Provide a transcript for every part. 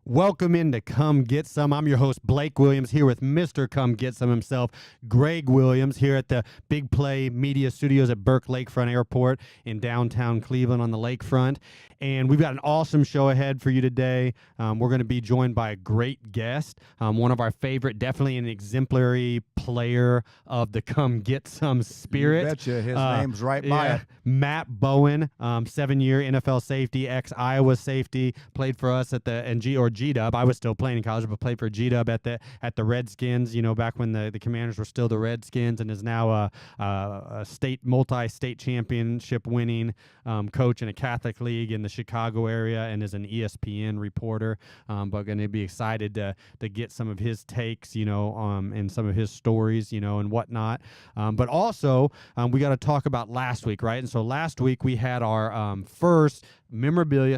Welcome in to Come Get Some. I'm your host, Blake Williams, here with Mr. Come Get Some himself, Gregg Williams, here at the Big Play Media Studios at Burke Lakefront Airport in downtown Cleveland on the lakefront. And we've got an awesome show ahead for you today. We're going to be joined by a great guest, one of our favorite, definitely an exemplary player of the Come Get Some spirit. You betcha. His name's right by it. Matt Bowen, 7-year NFL safety, ex-Iowa safety, played for us at the G-Dub. I was still playing in college, but played for G-Dub at the Redskins, back when the Commanders were still the Redskins, and is now a multi-state championship winning coach in a Catholic league in the Chicago area, and is an ESPN reporter. But going to be excited to get some of his takes, and some of his stories, and whatnot. But also, we got to talk about last week, right? And so last week we had our first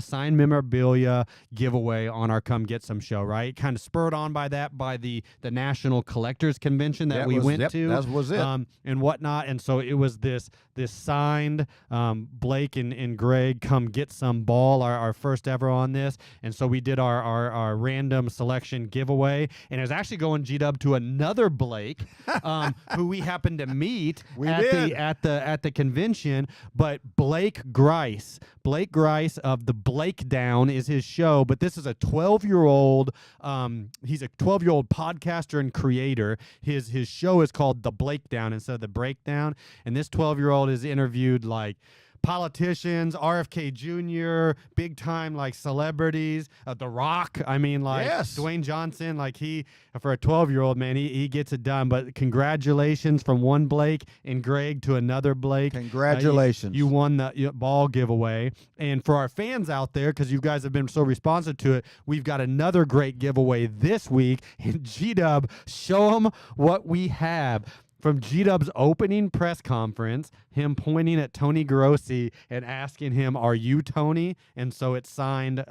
signed memorabilia giveaway on our Come Get Some show, right? Kind of spurred on by the National Collectors Convention that we went to. That was it. And whatnot. And so it was this signed Blake and Gregg Come Get Some ball, our first ever on this. And so we did our random selection giveaway, and it was actually going G-Dub to another Blake who we happened to meet at the convention. But Blake Grice of the Blake Down is his show, but this is a 12-year-old he's a 12-year-old podcaster and creator. His show is called The Blake Down instead of The Breakdown, and this 12-year-old is interviewed like politicians, RFK Jr., big time like celebrities, The Rock. I mean, like yes. Dwayne Johnson. Like for a 12-year-old man, he gets it done. But congratulations from one Blake and Gregg to another Blake. Congratulations. You won the ball giveaway. And for our fans out there, because you guys have been so responsive to it, we've got another great giveaway this week. And G-Dub, show them what we have. From G-Dub's opening press conference, him pointing at Tony Grossi and asking him, "Are you Tony?" And so it's signed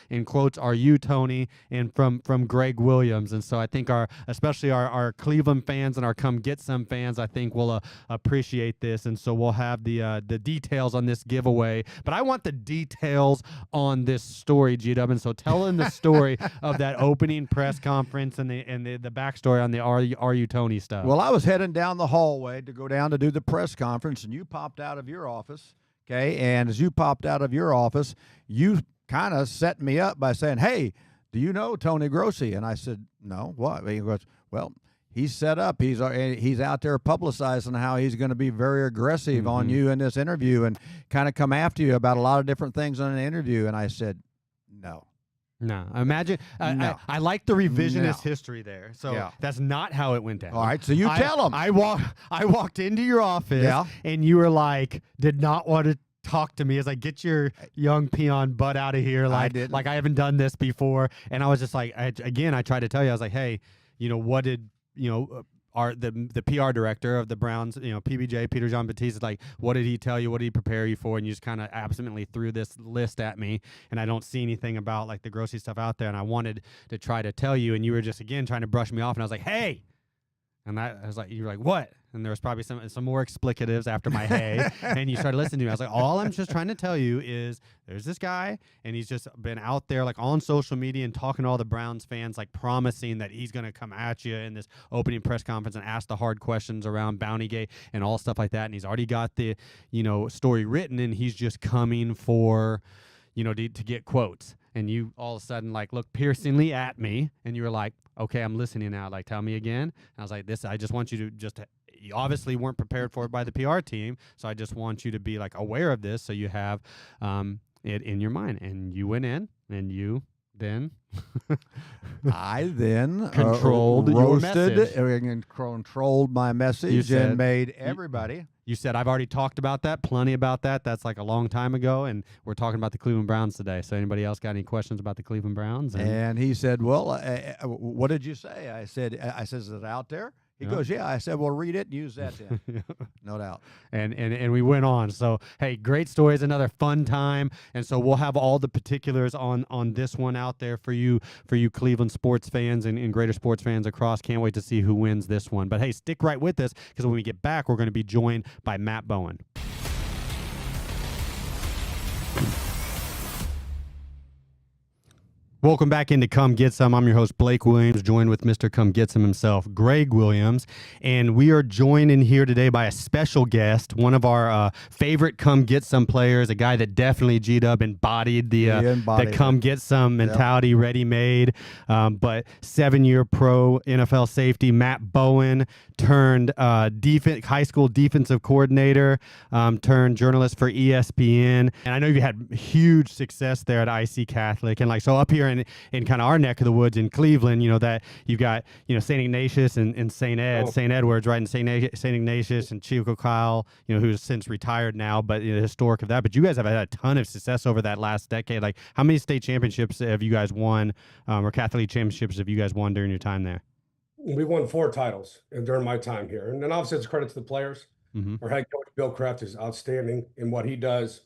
in quotes, "Are you Tony?" And from Gregg Williams. And so I think especially our Cleveland fans and our Come Get Some fans, I think will appreciate this. And so we'll have the details on this giveaway. But I want the details on this story, G-Dub. And so tell them the story of that opening press conference and the backstory on the Are You Tony stuff. Well, I was heading down the hallway to go down to do the press conference, and you popped out of your office, okay? And as you popped out of your office, you kind of set me up by saying, "Hey, do you know Tony Grossi?" And I said, "No, what?" He goes, "Well, he's set up. He's out there publicizing how he's going to be very aggressive on you in this interview and kind of come after you about a lot of different things on an interview." And I said, "No." No, imagine. No. I like the revisionist history there. So that's not how it went down. All right, so you tell them. I walked into your office, and you were like, did not want to talk to me as I get your young peon butt out of here. Like I haven't done this before. And I was just like, I tried to tell you, I was like, hey, what did the PR director of the Browns, PBJ, Peter John Batiste, is like, what did he tell you? What did he prepare you for? And you just kind of absently threw this list at me, and I don't see anything about like the Grossi stuff out there. And I wanted to try to tell you, and you were just again trying to brush me off. And I was like, hey, and I was like, you were like, what? And there was probably some more explicatives after my hey, and you started listening to me. I was like, all I'm just trying to tell you is there's this guy, and he's just been out there like on social media and talking to all the Browns fans, like promising that he's going to come at you in this opening press conference and ask the hard questions around Bountygate and all stuff like that. And he's already got the, story written, and he's just coming for, to get quotes. And you all of a sudden like look piercingly at me, and you were like, okay, I'm listening now. Like, tell me again. And I was like, I just want you to you obviously weren't prepared for it by the PR team, so I just want you to be like aware of this so you have it in your mind. And you went in, and you then I then controlled your message. And controlled my message and made everybody. You said, I've already talked about that, plenty about that. That's like a long time ago, and we're talking about the Cleveland Browns today. So anybody else got any questions about the Cleveland Browns? And he said, well, what did you say? I said, is it out there? He goes, yeah. I said, well, read it and use that then. No doubt. And we went on. So, hey, great stories, another fun time. And so we'll have all the particulars on this one out there for you Cleveland sports fans and greater sports fans across. Can't wait to see who wins this one. But, hey, stick right with us, because when we get back, we're going to be joined by Matt Bowen. Welcome back into Come Get Some. I'm your host, Blake Williams, joined with Mr. Come Get Some himself, Gregg Williams. And we are joined in here today by a special guest, one of our favorite Come Get Some players, a guy that definitely G-Dub embodied the Come Get Some mentality, ready-made. But 7-year pro NFL safety, Matt Bowen, turned high school defensive coordinator, turned journalist for ESPN. And I know you had huge success there at IC Catholic. And so up here in kind of our neck of the woods in Cleveland, that you've got, St. Ignatius and St. Edwards, right? And St. Ignatius and Chico Kyle, who's since retired now, but the historic of that. But you guys have had a ton of success over that last decade. Like, how many state championships have you guys won, or Catholic League championships have you guys won during your time there? We won 4 titles during my time here. And then obviously it's credit to the players. Our head coach, Bill Kraft, is outstanding in what he does.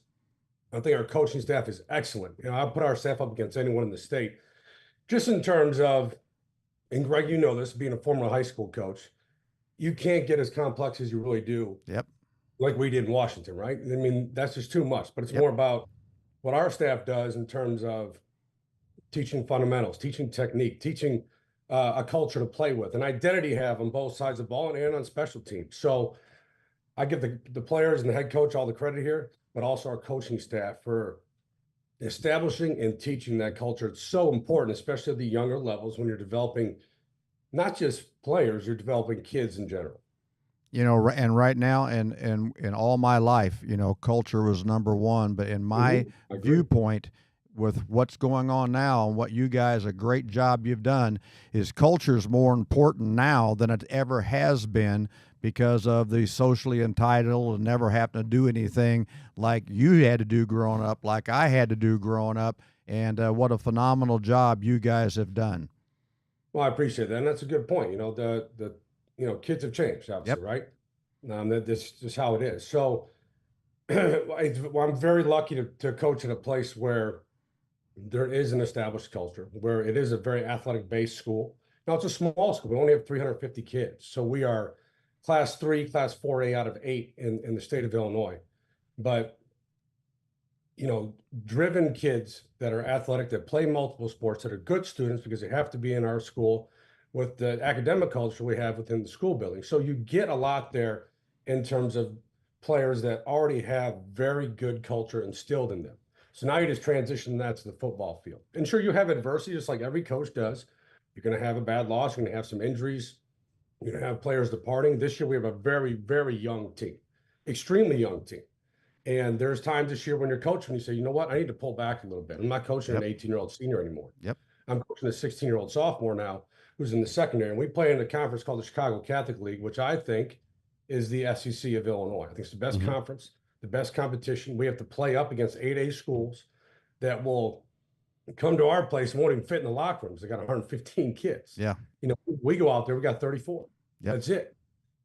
I think our coaching staff is excellent. I put our staff up against anyone in the state. Just in terms of, and Greg, you know this, being a former high school coach, you can't get as complex as you really do. Yep. Like we did in Washington, right? I mean, that's just too much. But it's more about what our staff does in terms of teaching fundamentals, teaching technique, teaching a culture to play with, an identity have on both sides of the ball and on special teams. So I give the players and the head coach all the credit here, but also our coaching staff for establishing and teaching that culture. It's so important, especially at the younger levels, when you're developing not just players, you're developing kids in general. And right now, and in all my life, culture was number one. But in my viewpoint, with what's going on now and what you guys, a great job you've done, is culture is more important now than it ever has been, because of the socially entitled and never having to do anything like you had to do growing up, like I had to do growing up. And what a phenomenal job you guys have done. Well, I appreciate that. And that's a good point. The kids have changed, obviously, right? This is how it is. So I'm very lucky to coach at a place where there is an established culture, where it is a very athletic-based school. Now, it's a small school. We only have 350 kids. So we are Class 3, Class 4A out of 8 in the state of Illinois. But, driven kids that are athletic, that play multiple sports, that are good students, because they have to be in our school with the academic culture we have within the school building. So you get a lot there in terms of players that already have very good culture instilled in them. So now you just transition that to the football field. And sure, you have adversity, just like every coach does. You're going to have a bad loss. You're going to have some injuries. You're going to have players departing. This year, we have a very, very young team, extremely young team. And there's times this year when you're coaching, you say, you know what, I need to pull back a little bit. I'm not coaching an 18-year-old senior anymore. I'm coaching a 16-year-old sophomore now who's in the secondary. And we play in a conference called the Chicago Catholic League, which I think is the SEC of Illinois. I think it's the best conference, the best competition. We have to play up against 8A schools that will come to our place and won't even fit in the locker rooms. They got 115 kids. We go out there, we got 34. That's it.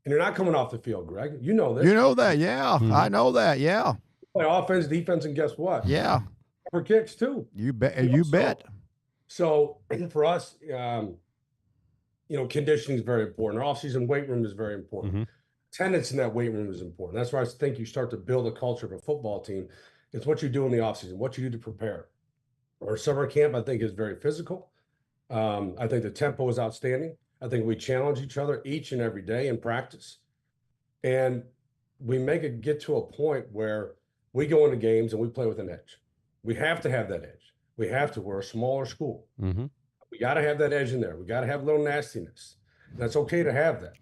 And you're not coming off the field, Greg. You know this. You know that, I know that, Play offense, defense, and guess what? For kicks too. You bet. So for us, conditioning is very important. Our off-season weight room is very important. Attendance in that weight room is important. That's why I think you start to build a culture of a football team. It's what you do in the offseason, what you do to prepare. Our summer camp, I think, is very physical. I think the tempo is outstanding. I think we challenge each other each and every day in practice. And we make it get to a point where we go into games and we play with an edge. We have to have that edge. We have to. We're a smaller school. We got to have that edge in there. We got to have a little nastiness. And that's okay to have that.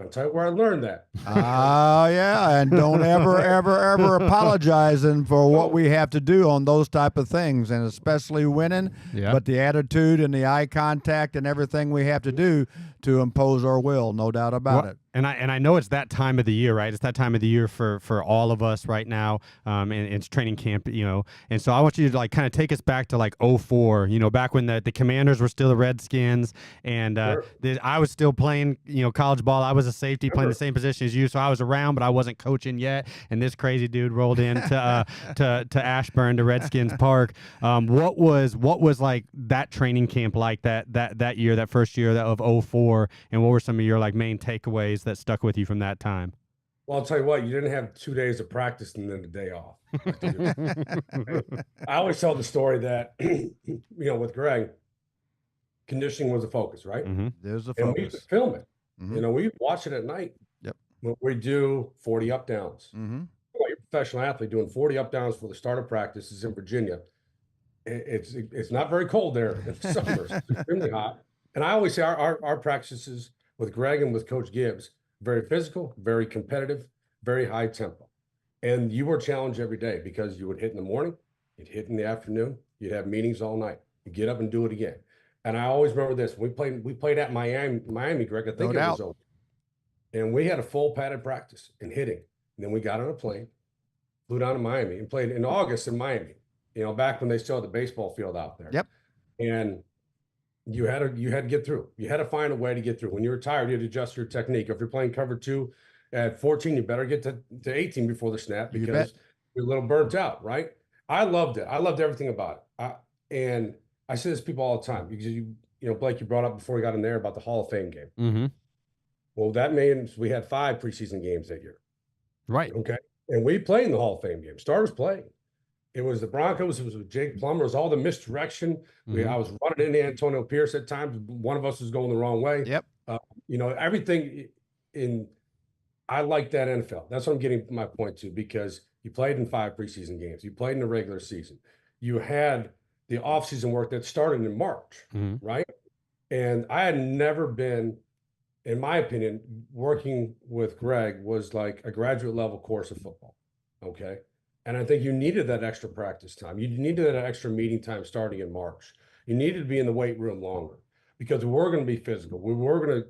I'll tell you where I learned that. And don't ever apologize for what we have to do on those type of things, and especially winning. But the attitude and the eye contact and everything we have to do to impose our will, no doubt about it. And I know it's that time of the year, right? It's that time of the year for all of us right now. And it's training camp, And so I want you to kind of take us back to 04, back when the Commanders were still the Redskins, and I was still playing, college ball. I was a safety playing the same position as you, so I was around, but I wasn't coaching yet. And this crazy dude rolled into to Ashburn, to Redskins Park. What was like that training camp like that year, that first year of 04, and what were some of your main takeaways that stuck with you from that time? Well, I'll tell you what, you didn't have 2 days of practice and then a day off. I always tell the story that, with Gregg, conditioning was a focus, right? There's a And focus. we used to film it. We watch it at night. Yep. We do 40 up downs. Well, you're a professional athlete doing 40 up downs for the start of practices in Virginia. It's not very cold there in the summer. It's extremely hot. And I always say our practices with Gregg and with Coach Gibbs, very physical, very competitive, very high tempo. And you were challenged every day because you would hit in the morning, you'd hit in the afternoon, you'd have meetings all night. You get up and do it again. And I always remember this. We played at Miami, Gregg. I think it was over. And we had a full padded practice in hitting. And then we got on a plane, flew down to Miami, and played in August in Miami. Back when they still had the baseball field out there. Yep. And you had to get through. You had to find a way to get through. When you were tired, you had to adjust your technique. If you're playing cover 2 at 14, you better get to 18 before the snap because you're a little burnt out, right? I loved it. I loved everything about it. And I say this to people all the time because Blake, you brought up before we got in there about the Hall of Fame game. Well, that means we had 5 preseason games that year. Right. Okay. And we played in the Hall of Fame game. Starters playing. It was the Broncos. It was with Jake Plummer. It was all the misdirection. I was running into Antonio Pierce at times. One of us was going the wrong way. Yep. Everything I like that NFL. That's what I'm getting my point to, because you played in 5 preseason games. You played in the regular season. You had the offseason work that started in March, right? And I had never been, in my opinion, working with Gregg was like a graduate level course of football. Okay. And I think you needed that extra practice time. You needed that extra meeting time starting in March. You needed to be in the weight room longer because we were going to be physical. We were going to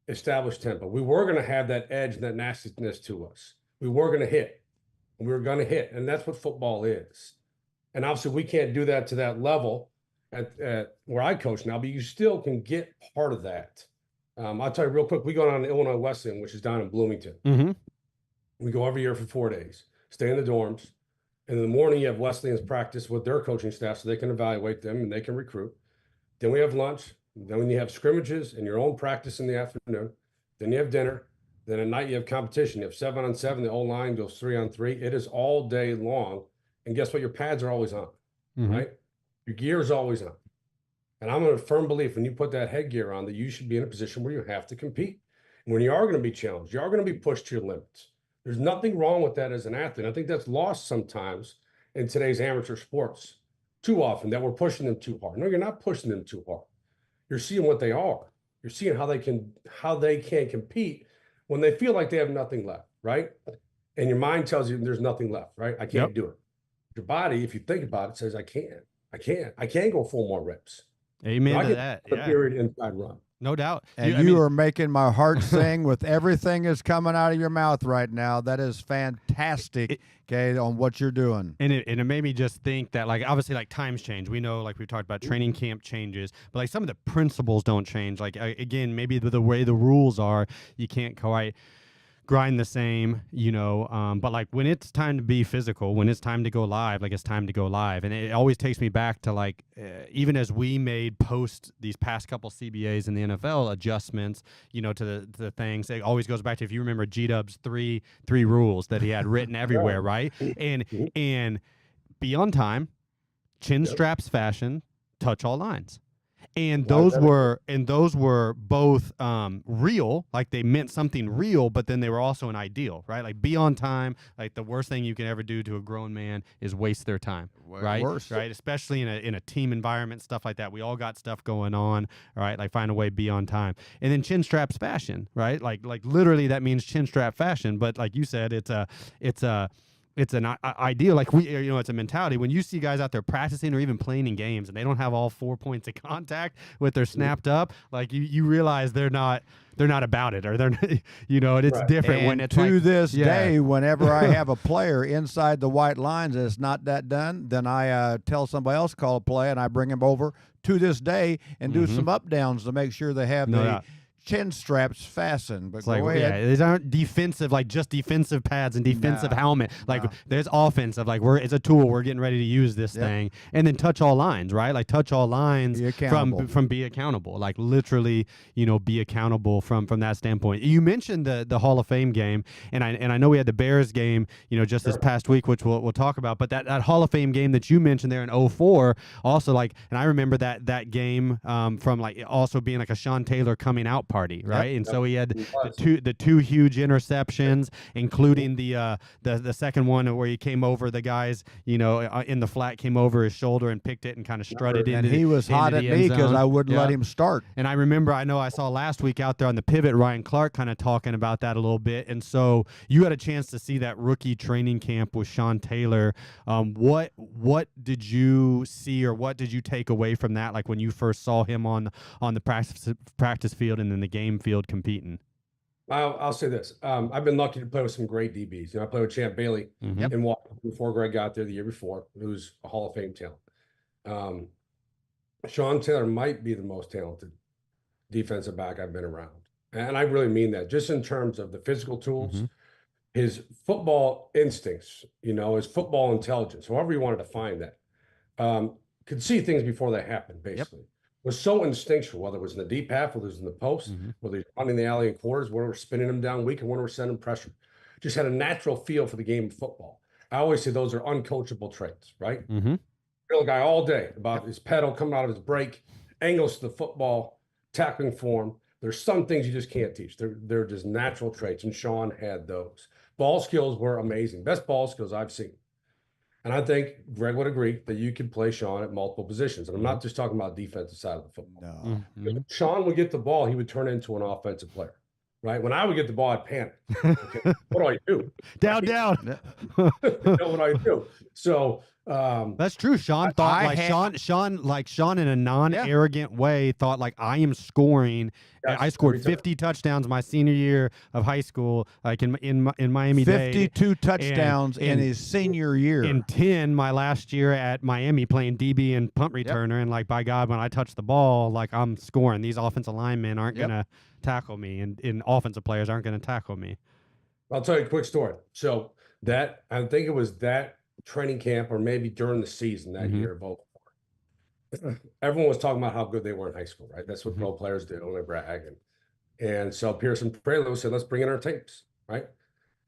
establish tempo. We were going to have that edge and that nastiness to us. We were going to hit. We were going to hit. And that's what football is. And obviously we can't do that to that level at where I coach now, but you still can get part of that. I'll tell you real quick, we go down to Illinois Wesleyan, which is down in Bloomington. We go every year for 4 days, stay in the dorms. And in the morning, you have Wesleyan's practice with their coaching staff so they can evaluate them and they can recruit. Then we have lunch. Then when you have scrimmages and your own practice in the afternoon, then you have dinner. Then at night, you have competition. You have 7-on-7. The O-line goes 3-on-3. It is all day long. And guess what? Your pads are always on, right? Your gear is always on. And I'm a firm belief when you put that headgear on that you should be in a position where you have to compete. And when you are going to be challenged, you are going to be pushed to your limits. There's nothing wrong with that as an athlete. I think that's lost sometimes in today's amateur sports too often, that we're pushing them too hard. No, you're not pushing them too hard. You're seeing what they are. You're seeing how they can compete when they feel like they have nothing left, right? And your mind tells you there's nothing left, right? I can't do it. Your body, if you think about it, says I can't go 4 more reps. Amen to that. The period inside run. No doubt. And you are making my heart sing with everything that's coming out of your mouth right now. That is fantastic, on what you're doing. And it made me just think that, like, obviously, like, times change. We know, like we've talked about, training camp changes, but like some of the principles don't change. Like, again, maybe the way the rules are, you can't quite grind the same, but like when it's time to be physical, when it's time to go live, like it's time to go live. And it always takes me back to like, even as we made post these past couple CBAs in the NFL adjustments, to the things, it always goes back to, if you remember G-Dub's three rules that he had written everywhere, right? And be on time, chin straps fashion, touch all lines. And those were both real, like they meant something real, but then they were also an ideal, right? Like be on time. Like the worst thing you can ever do to a grown man is waste their time, right? Worse. Right? Especially in a team environment, stuff like that. We all got stuff going on, right? Like find a way, be on time. And then chin straps fashion, right? Like literally that means chin strap fashion, but like you said, it's an ideal, like it's a mentality. When you see guys out there practicing or even playing in games and they don't have all 4 points of contact with their snapped up, like you realize they're not about it, or they're it's different. And when it's to this day, whenever I have a player inside the white lines and it's not that done, then I tell somebody else call a play and I bring him over to this day and do some up downs to make sure they have the chin straps fastened. But it's like, yeah, these aren't defensive, like just defensive pads and defensive helmet. Like there's offensive, like it's a tool. We're getting ready to use this thing, and then touch all lines, right? Like touch all lines from be accountable, like literally, be accountable from that standpoint. You mentioned the Hall of Fame game, and I know we had the Bears game, just this past week, which we'll talk about. But that Hall of Fame game that you mentioned there in 2004, also like, and I remember that game from like also being like a Sean Taylor coming out party, right? And so he had the two huge interceptions, including the second one where he came over the guys, in the flat, came over his shoulder and picked it and kind of strutted in. And he was hot at me because I wouldn't let him start. And I remember, I know I saw last week out there on the pivot, Ryan Clark kind of talking about that a little bit. And so you had a chance to see that rookie training camp with Sean Taylor. What did you see, or what did you take away from that? Like when you first saw him on the practice field and then the game field competing. I'll say this. I've been lucky to play with some great DBs. I played with Champ Bailey in Washington before Gregg got there the year before, who's a Hall of Fame talent. Sean Taylor might be the most talented defensive back I've been around. And I really mean that, just in terms of the physical tools, his football instincts, his football intelligence, however you want to define that, could see things before they happened, basically. Was so instinctual, whether it was in the deep half, whether it was in the post, whether he was running the alley and quarters, whether we're spinning him down weak and when we're sending pressure. Just had a natural feel for the game of football. I always say those are uncoachable traits, right? Real guy all day about his pedal coming out of his break, angles to the football, tackling form. There's some things you just can't teach. They're just natural traits, and Sean had those. Ball skills were amazing. Best ball skills I've seen. And I think Gregg would agree that you can play Sean at multiple positions. And I'm not just talking about defensive side of the football. No. Sean would get the ball, he would turn into an offensive player, right? When I would get the ball, I'd panic. Okay, what do I do? Down. What do I do? So that's true. Sean thought Sean in a non-arrogant way thought like, I am scoring. I scored 50 touchdowns my senior year of high school, like in Miami-Dade. 52 touchdowns in his senior year. And 10 my last year at Miami playing DB and punt returner. And like, by God, when I touch the ball, like I'm scoring. These offensive linemen aren't going to tackle me, and offensive players aren't going to tackle me. I'll tell you a quick story. So I think it was that training camp, or maybe during the season that year of 2004. Everyone was talking about how good they were in high school, right? That's what pro players do when they brag. And so Pearson Prelo said, let's bring in our tapes, right?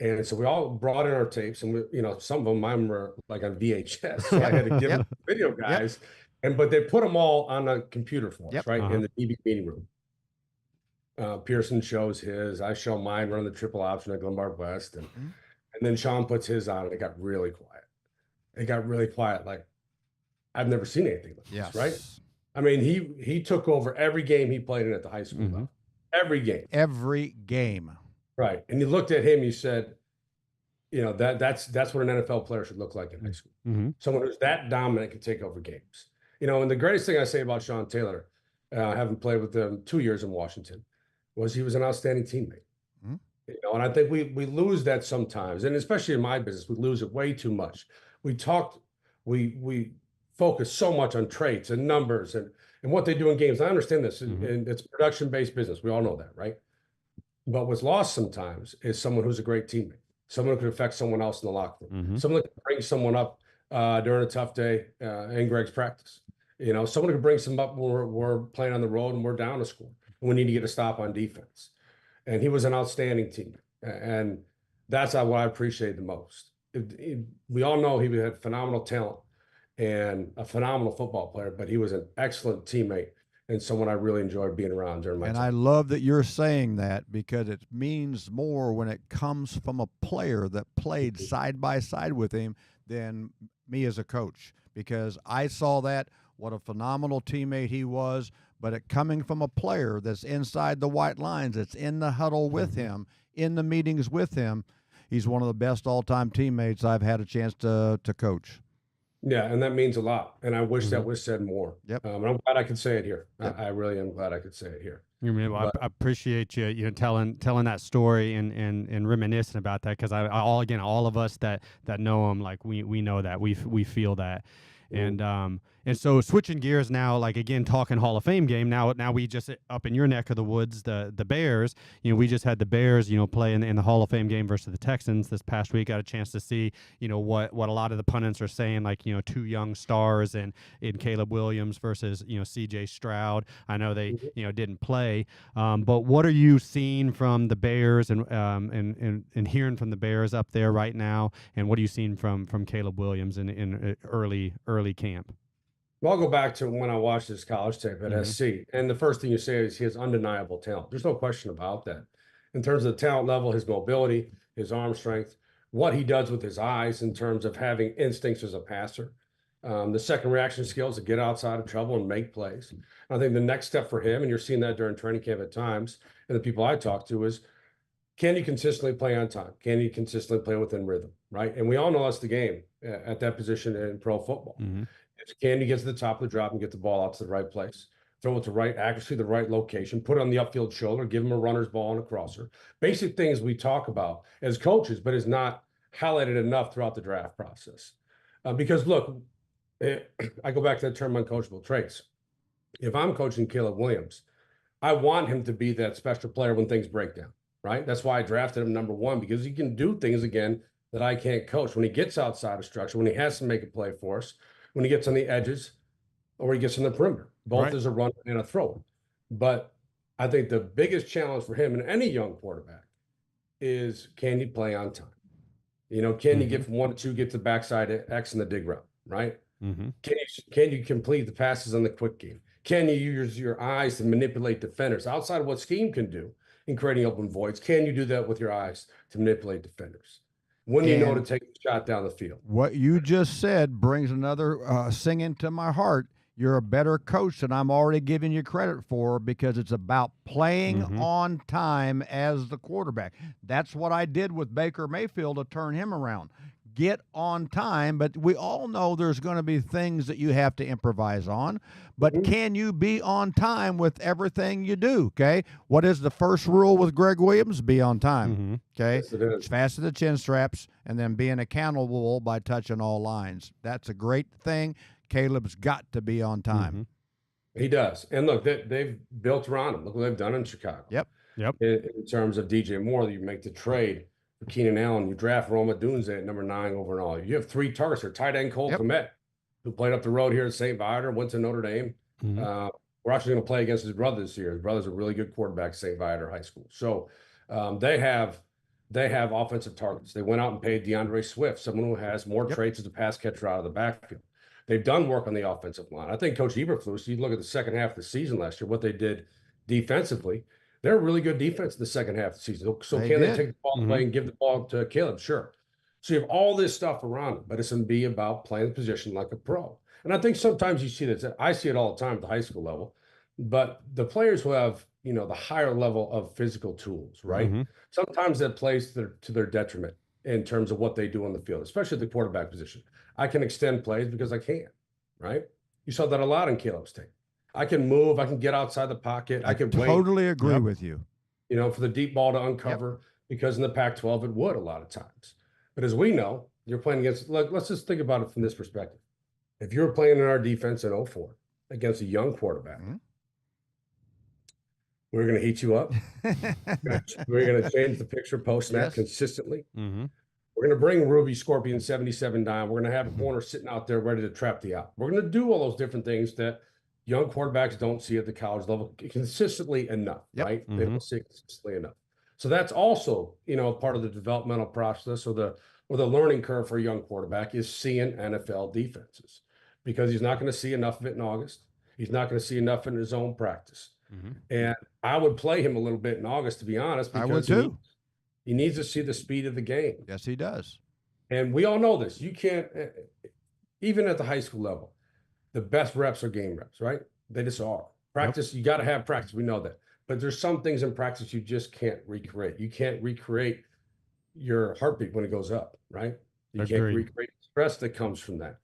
And so we all brought in our tapes, and some of them mine were like on VHS, so I had to give them to video guys, but they put them all on a computer for us, right, in the DB meeting room. Pearson shows his, I show mine, running the triple option at Glenbard West, and then Sean puts his on, and it got really quiet. Like I've never seen anything like this, right? I mean, he took over every game he played in at the high school level. Every game. Right. And you looked at him, you said, that's what an NFL player should look like in high school. Someone who's that dominant can take over games. And the greatest thing I say about Sean Taylor, having played with him 2 years in Washington, was he was an outstanding teammate. And I think we lose that sometimes, and especially in my business, we lose it way too much. We focus so much on traits and numbers and what they do in games. I understand this, and it's production-based business. We all know that, right? But what's lost sometimes is someone who's a great teammate, someone who could affect someone else in the locker room, someone that can bring someone up during a tough day in Gregg's practice. Someone who can bring someone up when we're playing on the road and we're down a score, and we need to get a stop on defense. And he was an outstanding teammate, and that's what I appreciate the most. We all know he had phenomenal talent and a phenomenal football player, but he was an excellent teammate and someone I really enjoyed being around during my time. And I love that you're saying that, because it means more when it comes from a player that played side by side with him than me as a coach, because I saw that, what a phenomenal teammate he was, but it coming from a player that's inside the white lines, that's in the huddle with him, in the meetings with him. He's one of the best all-time teammates I've had a chance to coach. Yeah, and that means a lot, and I wish that was said more. And I'm glad I could say it here. I really am glad I could say it here. I appreciate you telling that story and reminiscing about that, because all of us that know him, like we know that we feel that. And And so switching gears now, like again, talking Hall of Fame game. Now we just up in your neck of the woods, the Bears. We just had the Bears, play in the Hall of Fame game versus the Texans this past week. Got a chance to see, what a lot of the pundits are saying, like two young stars in Caleb Williams versus C.J. Stroud. I know they didn't play, but what are you seeing from the Bears and hearing from the Bears up there right now? And what are you seeing from Caleb Williams in early camp? Well, I'll go back to when I watched his college tape at SC. And the first thing you say is he has undeniable talent. There's no question about that. In terms of the talent level, his mobility, his arm strength, what he does with his eyes in terms of having instincts as a passer, the second reaction skills to get outside of trouble and make plays. I think the next step for him, and you're seeing that during training camp at times, and the people I talk to, is can you consistently play on time? Can you consistently play within rhythm, right? And we all know that's the game at that position in pro football. Can you get to the top of the drop and get the ball out to the right place? Throw it to right accuracy, the right location, put it on the upfield shoulder, give him a runner's ball and a crosser. Basic things we talk about as coaches, but is not highlighted enough throughout the draft process. Because look, I go back to that term uncoachable traits. If I'm coaching Caleb Williams, I want him to be that special player when things break down, right? That's why I drafted him number one, because he can do things again that I can't coach. When he gets outside of structure, when he has to make a play for us, when he gets on the edges or he gets in the perimeter, both as a runner and a thrower. But I think the biggest challenge for him and any young quarterback is, can you play on time? Can you get from 1 to 2, get to the backside X in the dig route, right? Can you complete the passes on the quick game? Can you use your eyes to manipulate defenders outside of what scheme can do in creating open voids? Can you do that with your eyes to manipulate defenders? When you know to take a shot down the field. What you just said brings another singing to my heart. You're a better coach than I'm already giving you credit for, because it's about playing on time as the quarterback. That's what I did with Baker Mayfield to turn him around. Get on time, but we all know there's going to be things that you have to improvise on. But can you be on time with everything you do? Okay. What is the first rule with Gregg Williams? Be on time. Okay. Yes, it is. It's fast as the chin straps, and then being accountable by touching all lines. That's a great thing. Caleb's got to be on time. He does. And look, they've built around him. Look what they've done in Chicago. Yep. In terms of DJ Moore, you make the trade for Keenan Allen. You draft Roma Dunze at number 9 overall. You have 3 targets here. Tight end Cole Kmet, who played up the road here at St. Viator, went to Notre Dame. We're actually going to play against his brother this year. His brother's a really good quarterback at St. Viator High School. So they have offensive targets. They went out and paid DeAndre Swift, someone who has more traits as a pass catcher out of the backfield. They've done work on the offensive line. I think Coach Eberflus, you look at the second half of the season last year, what they did defensively, they're a really good defense in the second half of the season. So can they take the ball away and give the ball to Caleb? Sure. So you have all this stuff around it, but it's going to be about playing the position like a pro. And I think sometimes you see that. I see it all the time at the high school level, but the players who have, the higher level of physical tools, right? Sometimes that plays to their detriment in terms of what they do on the field, especially the quarterback position. I can extend plays because I can, right? You saw that a lot in Caleb's tape. I can move. I can get outside the pocket. I can totally agree with you. For the deep ball to uncover, because in the Pac-12 it would a lot of times. But as we know, you're playing against. Let's just think about it from this perspective. If you're playing in our defense in 04 against a young quarterback, we're going to heat you up. We're going to change the picture post-snap consistently. We're going to bring Ruby Scorpion 77 down. We're going to have a corner sitting out there ready to trap the out. We're going to do all those different things that young quarterbacks don't see at the college level consistently enough, right? They don't see it consistently enough. So that's also, part of the developmental process or the learning curve for a young quarterback is seeing NFL defenses, because he's not going to see enough of it in August. He's not going to see enough in his own practice. And I would play him a little bit in August, to be honest, because I would too. He needs to see the speed of the game. Yes, he does. And we all know this. You can't, even at the high school level, the best reps are game reps, right? They just are. Practice, you got to have practice. We know that. But there's some things in practice you just can't recreate. You can't recreate your heartbeat when it goes up, right? You can't recreate the stress that comes from that,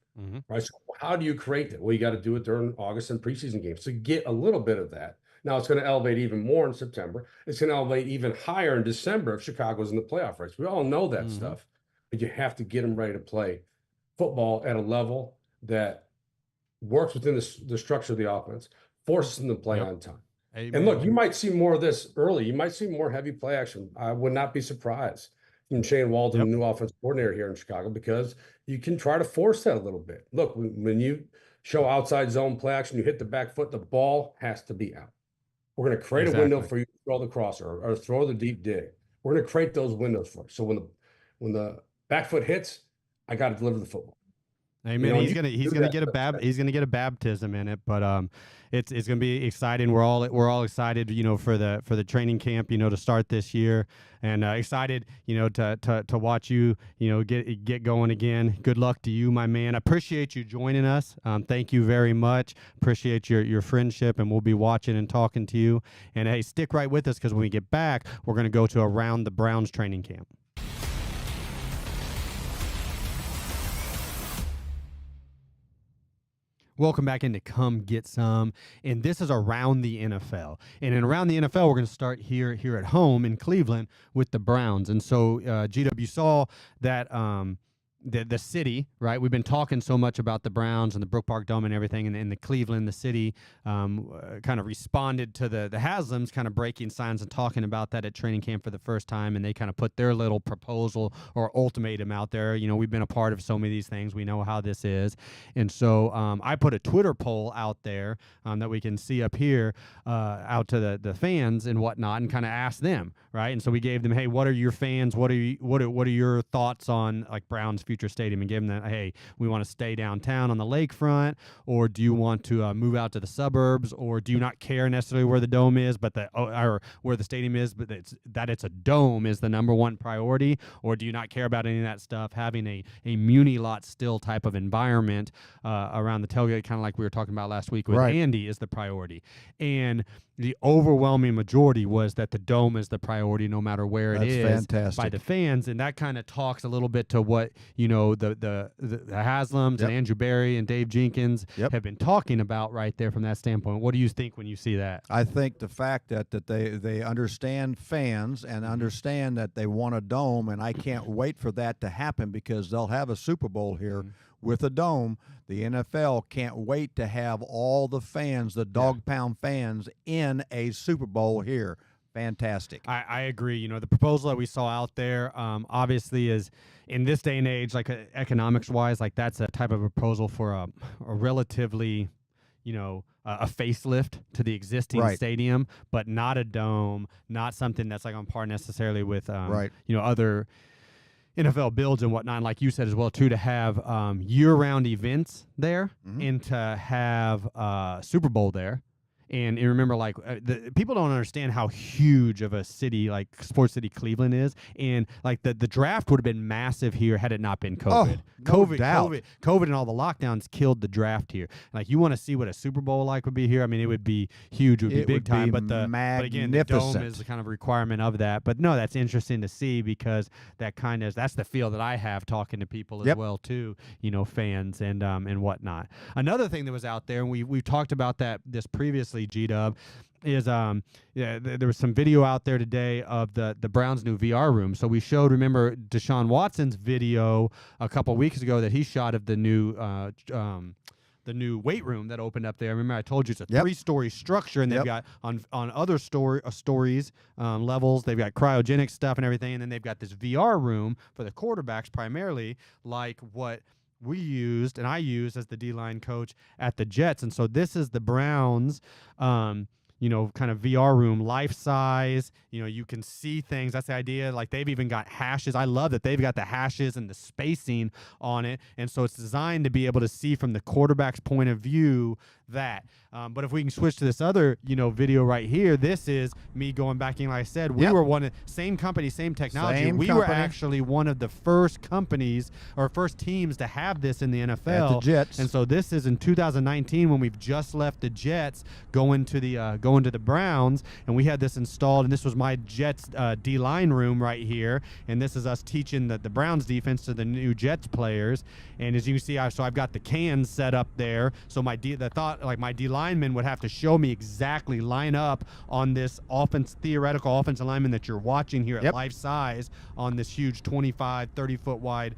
right? So how do you create that? Well, you got to do it during August and preseason games to get a little bit of that. Now it's going to elevate even more in September. It's going to elevate even higher in December if Chicago's in the playoff race. We all know that stuff, but you have to get them ready to play football at a level that works within the structure of the offense, forces them to play on time. Amen. And look, you might see more of this early. You might see more heavy play action. I would not be surprised from Shane Waldron, the new offensive coordinator here in Chicago, because you can try to force that a little bit. Look, when you show outside zone play action, you hit the back foot, the ball has to be out. We're going to create a window for you to throw the crosser or throw the deep dig. We're going to create those windows for you. So when the back foot hits, I got to deliver the football. Amen. He's gonna get a baptism in it, but it's gonna be exciting. We're all excited, for the training camp, to start this year, and excited, to watch you, get going again. Good luck to you, my man. I appreciate you joining us. Thank you very much. Appreciate your friendship, and we'll be watching and talking to you. And hey, stick right with us, because when we get back, we're gonna go to Around the Browns training camp. Welcome back into Come Get Some, and this is Around the NFL. And in Around the NFL, we're going to start here at home in Cleveland with the Browns. And so, GW saw that the city, right? We've been talking so much about the Browns and the Brook Park Dome and everything, and the Cleveland, the city, kind of responded to the Haslams kind of breaking signs and talking about that at training camp for the first time, and they kind of put their little proposal or ultimatum out there. We've been a part of so many of these things. We know how this is. And so I put a Twitter poll out there that we can see up here out to the fans and whatnot, and kind of asked them, right? And so we gave them, hey, what are your fans? What are your thoughts on like Browns future stadium, and give them that, hey, we want to stay downtown on the lakefront, or do you want to move out to the suburbs, or do you not care necessarily where the dome is, but or where the stadium is, but it's a dome is the number one priority, or do you not care about any of that stuff? Having a muni lot still type of environment around the tailgate, kind of like we were talking about last week with Andy, is the priority. And the overwhelming majority was that the dome is the priority no matter where it is. Fantastic. By the fans, and that kind of talks a little bit to what the Haslams and Andrew Berry and Dave Jenkins have been talking about right there from that standpoint. What do you think when you see that? I think the fact that they understand fans and understand that they want a dome, and I can't wait for that to happen, because they'll have a Super Bowl here with a dome. The NFL can't wait to have all the fans, the dog pound fans, in a Super Bowl here. Fantastic. I agree. The proposal that we saw out there obviously is, in this day and age, like economics wise, like that's a type of proposal for a relatively, a facelift to the existing stadium, but not a dome, not something that's like on par necessarily with other NFL builds and whatnot. And like you said as well too, to have year-round events there, and to have Super Bowl there. And you remember, like, the people don't understand how huge of a city, like, sports city Cleveland is. And, like, the draft would have been massive here had it not been COVID. COVID and all the lockdowns killed the draft here. Like, you want to see what a Super Bowl, like, would be here. I mean, it would be huge. It would be big time. But again, the dome is the kind of requirement of that. But, no, that's interesting to see, because that's the feel that I have talking to people as well, too, fans and whatnot. Another thing that was out there, and we've talked about this previously, G-Dub, is there was some video out there today of the Browns' new VR room. So we showed, remember, Deshaun Watson's video a couple weeks ago that he shot of the new weight room that opened up there. Remember, I told you it's a 3-story structure, and they've got on other stories levels, they've got cryogenic stuff and everything, and then they've got this VR room for the quarterbacks primarily, like what we used and I used as the D-line coach at the Jets. And so this is the Browns kind of VR room, life size. You can see things. That's the idea. Like, they've even got hashes. I love that they've got the hashes and the spacing on it. And so it's designed to be able to see from the quarterback's point of view that. But if we can switch to this other, video right here, this is me going back in. Like I said, we were same company, same technology. We were actually one of the first companies or first teams to have this in the NFL. At the Jets. And so this is in 2019 when we've just left the Jets going to the Browns, and we had this installed, and this was my Jets D-line room right here, and this is us teaching the Browns defense to the new Jets players. And as you can see, so I've got the cans set up there. So the thought like my D lineman would have to show me exactly, line up on this theoretical offensive lineman that you're watching here at life size on this huge 25, 30-foot wide,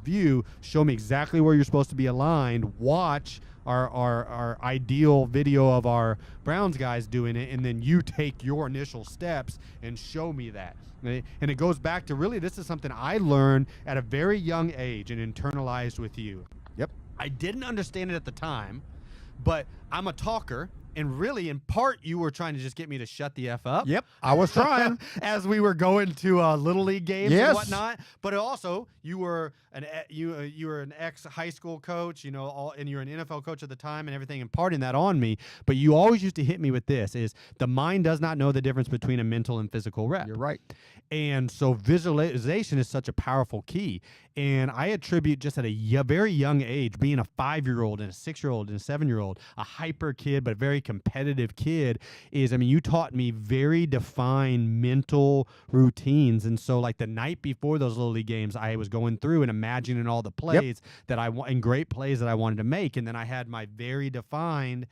view. Show me exactly where you're supposed to be aligned. Watch our ideal video of our Browns guys doing it, and then you take your initial steps and show me that. And it goes back to, really, this is something I learned at a very young age and internalized with you. Yep. I didn't understand it at the time, but I'm a talker. And really, in part, you were trying to just get me to shut the F up. Yep, I was trying. As we were going to Little League games and whatnot. But also, you were an ex-high school coach, and you're an NFL coach at the time and everything, imparting that on me. But you always used to hit me with this, is the mind does not know the difference between a mental and physical rep. You're right. And so visualization is such a powerful key. And I attribute, just at a very young age, being a 5-year-old and a 6-year-old and a 7-year-old, a hyper kid, but a very competitive kid, you taught me very defined mental routines. And so, like, the night before those Little League games, I was going through and imagining all the plays that I want, and great plays that I wanted to make. And then I had my very defined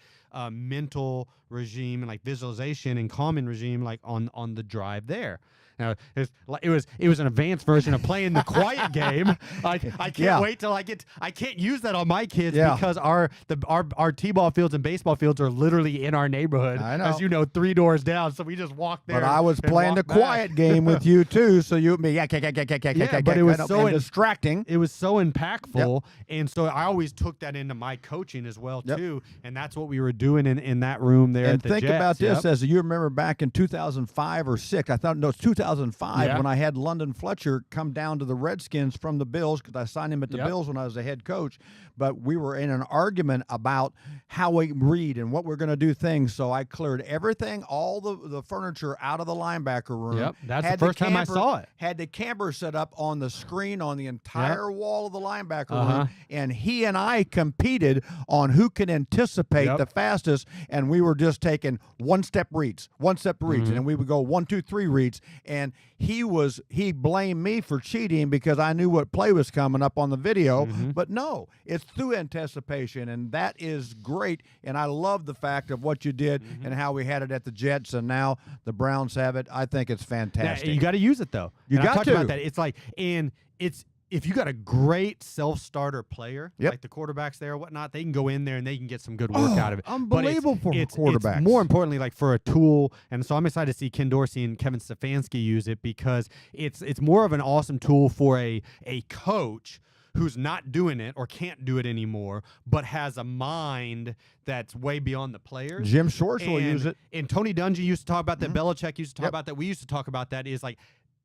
mental regime and, like, visualization and calming regime, like, on the drive there. Now, it was an advanced version of playing the quiet game. I can't wait till I can't use that on my kids because our t-ball fields and baseball fields are literally in our neighborhood. I know. As you know, 3 doors down. So we just walk there. But I was playing the quiet game with you too. So you me but it was so distracting. It was so impactful, and so I always took that into my coaching as well too. And that's what we were doing in that room there. And at the think Jets. about this, as you remember back in 2005 or 6. I thought it's 2005 when I had London Fletcher come down to the Redskins from the Bills, because I signed him at the Bills when I was the head coach. But we were in an argument about how we read and what we're going to do things. So I cleared everything, all the furniture out of the linebacker room. Yep, that's the first time I saw it. Had the camera set up on the screen on the entire wall of the linebacker room, and he and I competed on who can anticipate the fastest. And we were just taking one-step reads, and we would go 1, 2, 3 reads. And he blamed me for cheating because I knew what play was coming up on the video. But no, it's through anticipation, and that is great. And I love the fact of what you did and how we had it at the Jets, and now the Browns have it. I think it's fantastic. Now, you got to use it though. You got talked to. about that. It's like, and it's, if you got a great self-starter player, like the quarterbacks there or whatnot, they can go in there and they can get some good work out of it. Unbelievable for quarterbacks. It's more importantly, like, for a tool, and so I'm excited to see Ken Dorsey and Kevin Stefanski use it, because it's more of an awesome tool for a coach who's not doing it or can't do it anymore, but has a mind that's way beyond the players. Jim Schwartz will use it. And Tony Dungy used to talk about that. Belichick used to talk about that. We used to talk about that. Is like,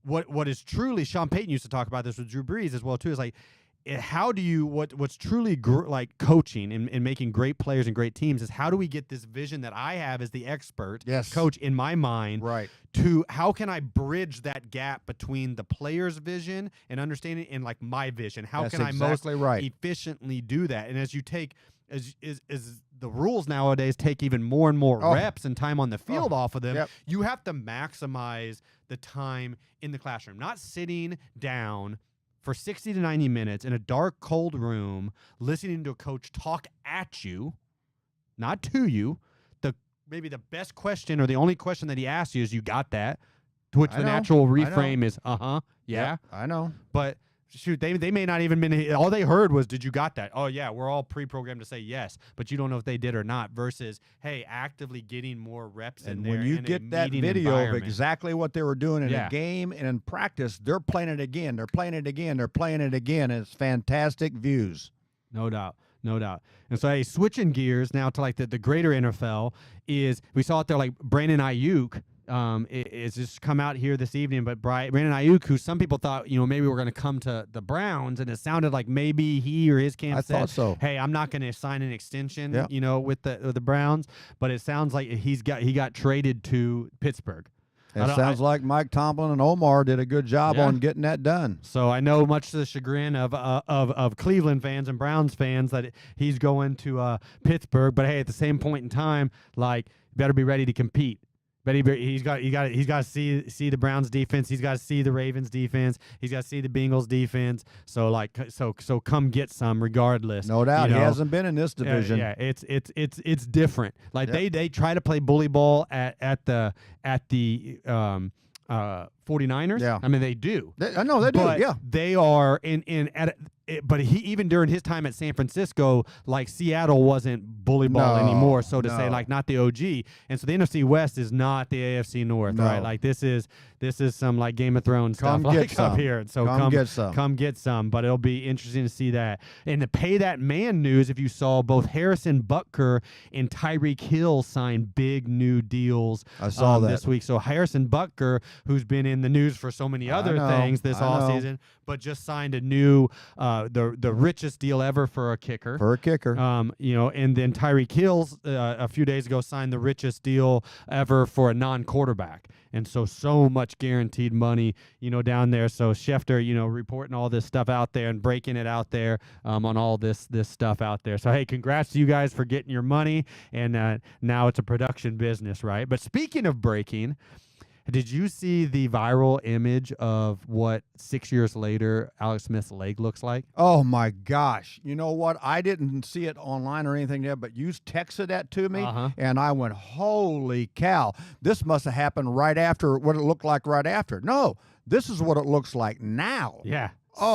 what is truly, Sean Payton used to talk about this with Drew Brees as well too, is like, how do you, what's truly like coaching and making great players and great teams, is how do we get this vision that I have as the expert coach in my mind, to how can I bridge that gap between the player's vision and understanding and, like, my vision? How can I most efficiently do that? And as you take, as the rules nowadays take even more and more reps and time on the field off of them, you have to maximize the time in the classroom, not sitting down for 60 to 90 minutes in a dark, cold room, listening to a coach talk at you, not to you. Maybe the best question or the only question that he asks you is, "You got that?" To which the natural reframe is, yeah. I know. But shoot, they may not even been, all they heard was, "Did you got that?" Oh yeah, we're all pre-programmed to say yes, but you don't know if they did or not, versus, hey, actively getting more reps in there. And when you get that video of exactly what they were doing in a game and in practice, they're playing it again. They're playing it again. They're playing it again. It's fantastic views. No doubt. No doubt. And so, hey, switching gears now to, like, the greater NFL, is we saw it there, like, Brandon Ayuk is just come out here this evening, but Brandon Ayuk, who some people thought, maybe we're going to come to the Browns, and it sounded like maybe he or his camp said, "Hey, I'm not going to sign an extension, with the Browns," but it sounds like he got traded to Pittsburgh. It sounds like Mike Tomlin and Omar did a good job on getting that done. So I know, much to the chagrin of Cleveland fans and Browns fans, that he's going to Pittsburgh. But hey, at the same point in time, like, you better be ready to compete. But he's got to see the Browns defense. He's got to see the Ravens defense. He's got to see the Bengals defense. So come get some regardless. No doubt, you know? He hasn't been in this division. Yeah, it's different. Like they try to play bully ball at the 49ers. Yeah, I mean they do. I know they do. But yeah, they are but he even during his time at San Francisco, like Seattle wasn't bully ball anymore, so to say, like not the OG. And so the NFC West is not the AFC North, right? Like this is some like Game of Thrones stuff like up here. So come get some. But it'll be interesting to see that. And to pay that man news, if you saw both Harrison Butker and Tyreek Hill sign big new deals I saw that this week. So Harrison Butker, who's been in the news for so many other things this offseason, but just signed a new the richest deal ever for a kicker. And then Tyreek Hill a few days ago signed the richest deal ever for a non-quarterback. And so much guaranteed money, down there. So Schefter, reporting all this stuff out there and breaking it out there on all this stuff out there. So, hey, congrats to you guys for getting your money. And now it's a production business, right? But speaking of breaking, did you see the viral image of what 6 years later Alex Smith's leg looks like? Oh, my gosh. You know what? I didn't see it online or anything there, but you texted that to me, and I went, holy cow. This must have happened right after what it looked like right after. No, this is what it looks like now. Yeah.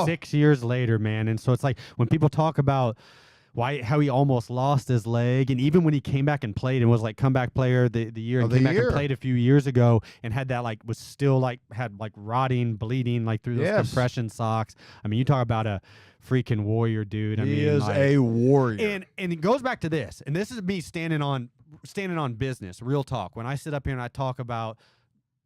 6 years later, man. And so it's like when people talk about how he almost lost his leg, and even when he came back and played and was like comeback player the year and came back and played a few years ago and had that was still had rotting, bleeding through those compression socks. I mean, you talk about a freaking warrior, dude. He is a warrior. And it goes back to this, and this is me standing on business, real talk. When I sit up here and I talk about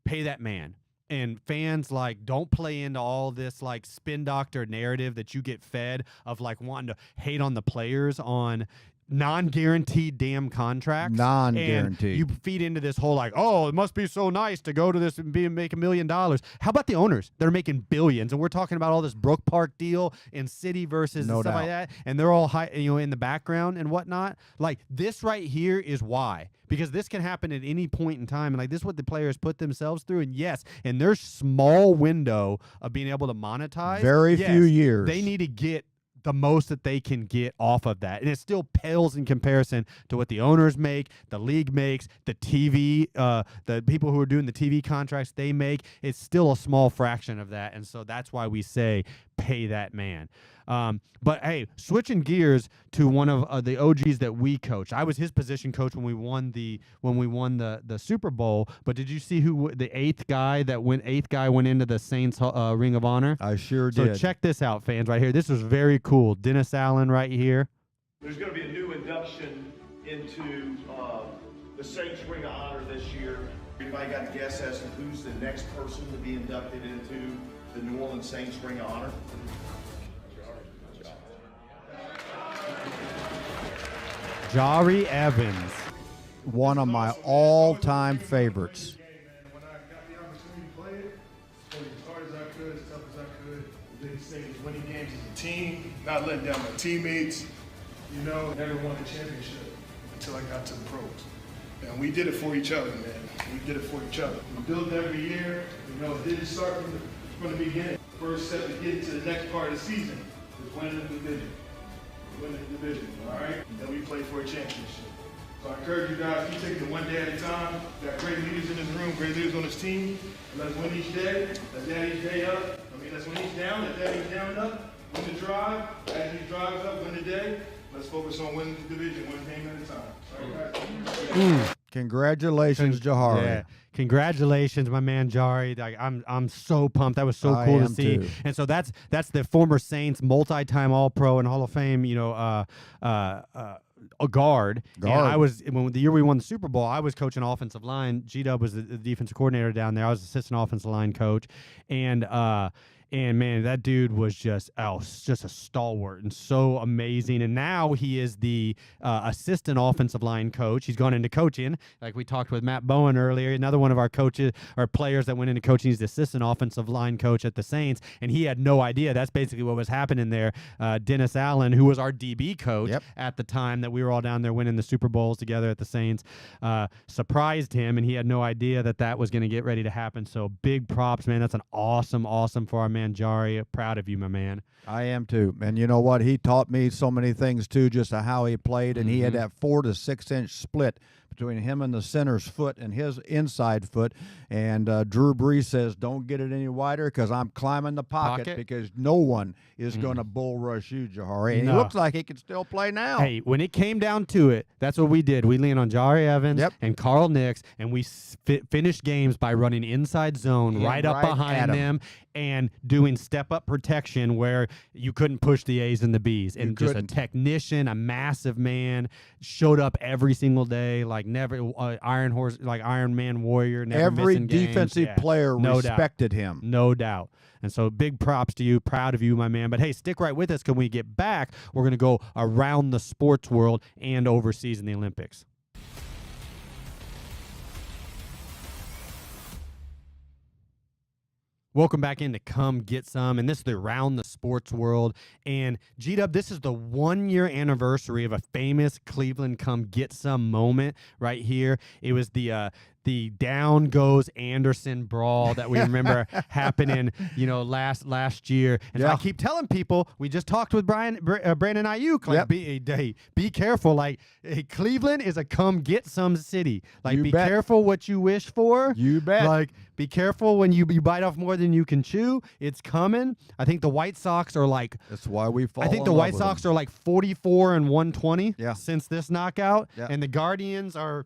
pay that man. And fans don't play into all this spin doctor narrative that you get fed of wanting to hate on the players on non-guaranteed damn contracts. Non-guaranteed. And you feed into this whole it must be so nice to go to this and make $1 million. How about the owners that are making billions? And we're talking about all this Brook Park deal and City versus and stuff like that. And they're all high, in the background and whatnot. This right here is why. Because this can happen at any point in time. And this is what the players put themselves through. And yes, in their small window of being able to monetize. Very few years. They need to get the most that they can get off of that. And it still pales in comparison to what the owners make, the league makes, the TV, the people who are doing the TV contracts they make. It's still a small fraction of that. And so that's why we say pay that man. But hey, switching gears to one of the OGs that we coached. I was his position coach when we won the Super Bowl. But did you see who the eighth guy went into the Saints Ring of Honor? I sure did. So check this out, fans, right here. This was very cool. Dennis Allen right here. There's going to be a new induction into the Saints Ring of Honor this year. Anybody got a guess as to who's the next person to be inducted into the New Orleans Saints Ring of Honor? Jari Evans. One of my all-time favorites. When I got the opportunity to play it, I played as hard as I could, as tough as I could. The biggest thing is winning games as a team, not letting down my teammates. Never won a championship until I got to the pros. And we did it for each other, man. We did it for each other. We built every year. It didn't start from the beginning. First step to get to the next part of the season is winning the division. All right? And then we play for a championship. So I encourage you guys, keep taking it one day at a time. We've got great leaders in this room, great leaders on this team. Let's win each day. Let's add each day up. Let's win each down. Let's add each down up. Win the drive. Add each drives up. Win the day. Let's focus on winning the division one game at a time. All right, guys? Congratulations, Jahari. Yeah. Congratulations, my man Jari. I'm so pumped. That was so cool to see. Too. And so that's the former Saints multi-time All-Pro and Hall of Fame, a guard. And I was when the year we won the Super Bowl, I was coaching offensive line. G-Dub was the defensive coordinator down there. I was assistant offensive line coach. And And man, that dude was just a stalwart and so amazing. And now he is the assistant offensive line coach. He's gone into coaching, like we talked with Matt Bowen earlier. Another one of our coaches or players that went into coaching. He's the assistant offensive line coach at the Saints, and he had no idea. That's basically what was happening there. Dennis Allen, who was our DB coach at the time that we were all down there winning the Super Bowls together at the Saints, surprised him, and he had no idea that was going to get ready to happen. So big props, man. That's an awesome for our man Jari. Proud of you, my man. I am too. And you know what? He taught me so many things too, just how he played, and he had that 4 to 6 inch split between him and the center's foot and his inside foot. And Drew Brees says, don't get it any wider because I'm climbing the pocket because no one is going to bull rush you, Jahari. And he looks like he can still play now. Hey, when it came down to it, that's what we did. We leaned on Jahri Evans and Carl Nix, and we finished games by running inside zone right up behind them and doing step-up protection where you couldn't push the A's and the B's. And just a technician, a massive man, showed up every single day, like never Iron Horse, like Iron Man Warrior. Never every missing defensive games. player respected him. No doubt. And so big props to you. Proud of you, my man. But hey, stick right with us. When we get back, we're going to go around the sports world and overseas in the Olympics. Welcome back in to Come Get Some, and this is the Around the Sports World. And G-Dub, this is the 1-year anniversary of a famous Cleveland Come Get Some moment right here. It was the down goes Anderson brawl that we remember happening, last year. And so I keep telling people, we just talked with Brandon Ayuk, like be careful. Like Cleveland is a come get some city. Like be careful what you wish for. You bet. Like be careful when you bite off more than you can chew. It's coming. I think the White Sox are like. That's why we fall. I think the White Sox are like 44-120 since this knockout, and the Guardians are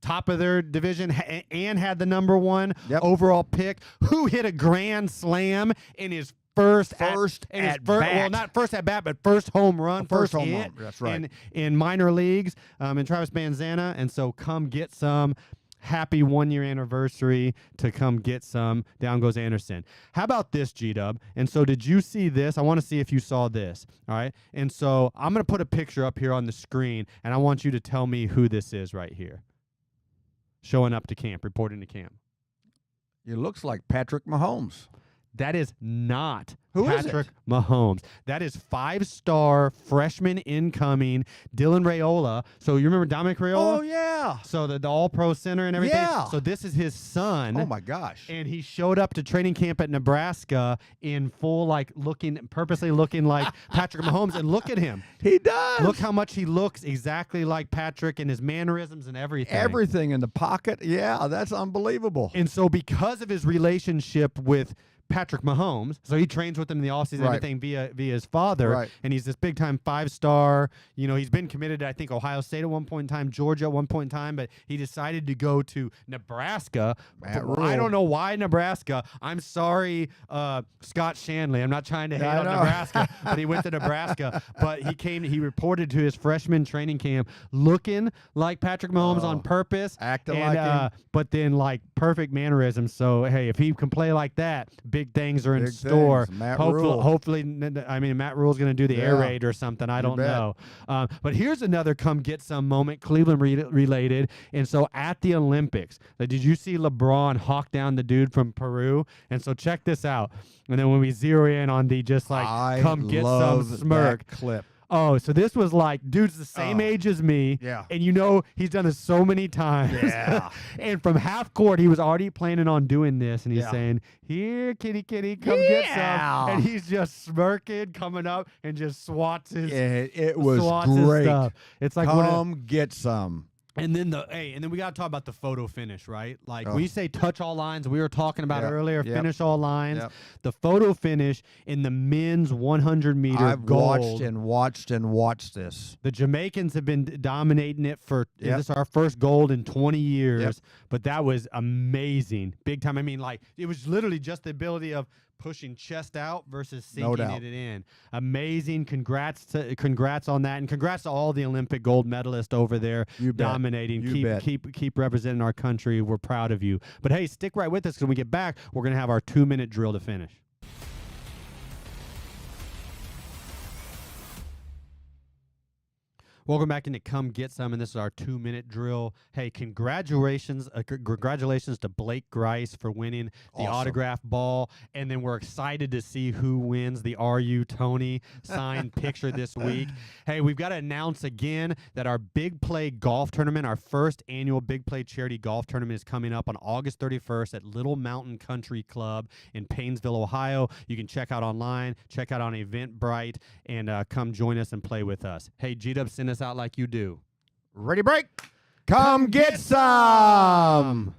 top of their division and had the number 1 overall pick, who hit a grand slam in his first at bat. Well, not first at bat, but first home run, first home hit. That's right. In minor leagues, and Travis Manzana. And so come get some. Happy 1-year anniversary to come get some. Down goes Anderson. How about this, G-Dub? And so did you see this? I want to see if you saw this. All right. And so I'm going to put a picture up here on the screen, and I want you to tell me who this is right here. Showing up to camp, reporting to camp. It looks like Patrick Mahomes. That is not Patrick Mahomes. That is 5-star freshman incoming Dylan Raiola. So you remember Dominic Raiola? Oh, yeah. So the all-pro center and everything? Yeah. So this is his son. Oh, my gosh. And he showed up to training camp at Nebraska in full, purposely looking like Patrick Mahomes. And look at him. He does. Look how much he looks exactly like Patrick and his mannerisms and everything. Everything in the pocket. Yeah, that's unbelievable. And so because of his relationship with Patrick Mahomes, so he trains with him in the offseason and everything via his father, and he's this big-time 5-star. He's been committed to, I think, Ohio State at one point in time, Georgia at one point in time, but he decided to go to Nebraska. I don't know why Nebraska. I'm sorry, Scott Shanley. I'm not trying to hate on Nebraska, but he went to Nebraska. But he reported to his freshman training camp looking like Patrick Mahomes on purpose. Acting like him. But then, perfect mannerisms. So, hey, if he can play like that, big things are in store. Hopefully, Matt Rule's going to do the air raid or something. I don't know. But here's another come get some moment, Cleveland related. And so at the Olympics, did you see LeBron hawk down the dude from Peru? And so check this out. And then when we zero in on the come get some smirk clip. Oh, so this was dude's the same age as me. Yeah. And he's done this so many times. Yeah. And from half court, he was already planning on doing this. And he's saying, here, kitty, come get some. And he's just smirking, coming up, and just swats his it was His great. stuff. It's like come get some. And then we got to talk about the photo finish, right? We say touch all lines. We were talking about earlier, finish all lines. Yep. The photo finish in the men's 100-meter gold. I've watched and watched this. The Jamaicans have been dominating it for this is our first gold in 20 years, but that was amazing. Big time. It was literally just the ability of pushing chest out versus sinking it in. Amazing. Congrats on that, and congrats to all the Olympic gold medalists over there dominating. Keep representing our country. We're proud of you. But hey, stick right with us because when we get back, we're going to have our 2-minute drill to finish. Welcome back into Come Get Some, and this is our 2-minute drill. Hey, congratulations to Blake Grice for winning the autograph ball, and then we're excited to see who wins the Are You Tony signed picture this week. Hey, we've got to announce again that our Big Play golf tournament, our first annual Big Play charity golf tournament, is coming up on August 31st at Little Mountain Country Club in Paynesville, Ohio. You can check out online, check out on Eventbrite, and come join us and play with us. Hey, G-Dub, send us out like you do. Ready, break. Come get some.